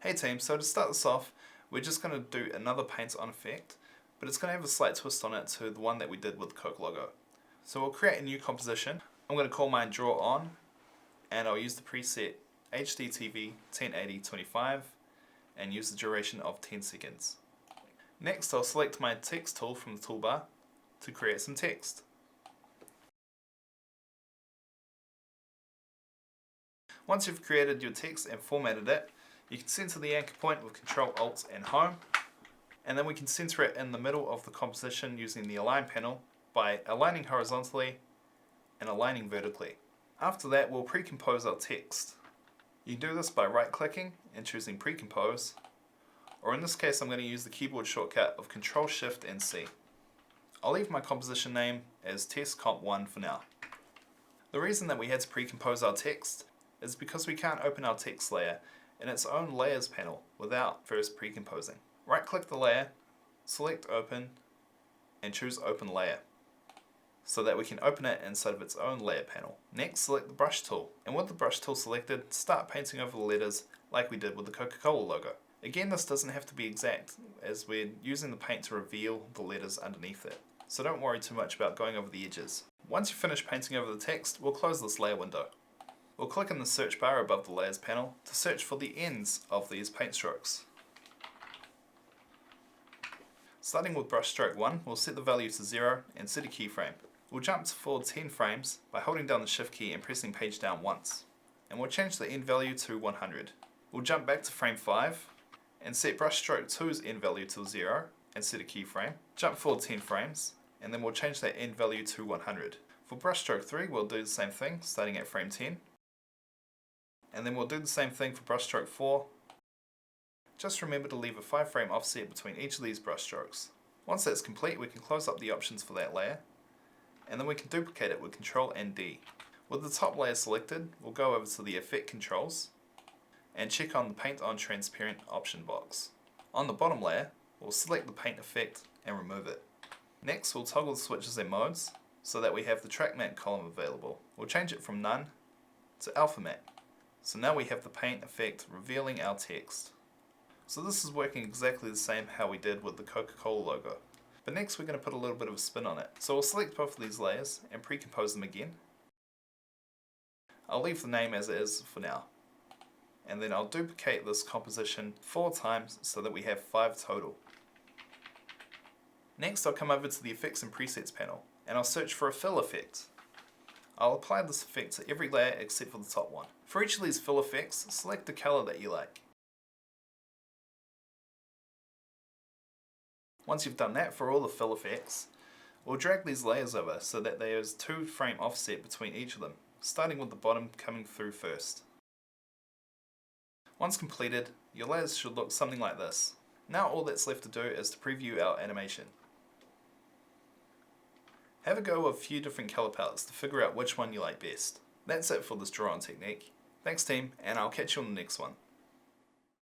Hey team, so to start this off, we're just going to do another paint on effect, but it's going to have a slight twist on it to the one that we did with the Coke logo. So we'll create a new composition. I'm going to call mine Draw On, and I'll use the preset HDTV 1080-25 and use the duration of 10 seconds. Next, I'll select my text tool from the toolbar to create some text. Once you've created your text and formatted it, you can center the anchor point with Ctrl Alt and Home, and then we can center it in the middle of the composition using the Align panel by aligning horizontally and aligning vertically. After that, we'll pre-compose our text. You can do this by right-clicking and choosing Pre-compose, or in this case I'm going to use the keyboard shortcut of Ctrl Shift and C. I'll leave my composition name as Test Comp 1 for now. The reason that we had to pre-compose our text is because we can't open our text layer in its own layers panel without first pre-composing. Right click the layer, select Open, and choose Open Layer so that we can open it inside of its own layer panel. Next, select the brush tool, and with the brush tool selected, start painting over the letters like we did with the Coca-Cola logo. Again, this doesn't have to be exact as we're using the paint to reveal the letters underneath it, so don't worry too much about going over the edges. Once you've finished painting over the text, we'll close this layer window. We'll click in the search bar above the layers panel to search for the ends of these paint strokes. Starting with brush stroke 1, we'll set the value to 0 and set a keyframe. We'll jump forward 10 frames by holding down the shift key and pressing page down once. And we'll change the end value to 100. We'll jump back to frame 5 and set brush stroke 2's end value to 0 and set a keyframe. Jump forward 10 frames and then we'll change that end value to 100. For brush stroke 3, we'll do the same thing starting at frame 10. And then we'll do the same thing for brush stroke 4. Just remember to leave a 5 frame offset between each of these brush strokes. Once that's complete, we can close up the options for that layer, and then we can duplicate it with Ctrl and D. With the top layer selected, we'll go over to the Effect controls and check on the Paint on Transparent option box. On the bottom layer, we'll select the paint effect and remove it. Next, we'll toggle the switches and modes so that we have the Track Matte column available. We'll change it from None to Alpha Matte. So now we have the paint effect revealing our text. So this is working exactly the same how we did with the Coca-Cola logo. But next we're going to put a little bit of a spin on it. So we'll select both of these layers and pre-compose them again. I'll leave the name as it is for now. And then I'll duplicate this composition 4 times so that we have 5 total. Next I'll come over to the Effects and Presets panel and I'll search for a fill effect. I'll apply this effect to every layer except for the top one. For each of these fill effects, select the color that you like. Once you've done that for all the fill effects, we'll drag these layers over so that there is 2 frame offset between each of them, starting with the bottom coming through first. Once completed, your layers should look something like this. Now all that's left to do is to preview our animation. Have a go with a few different color palettes to figure out which one you like best. That's it for this draw on technique. Thanks team, and I'll catch you on the next one.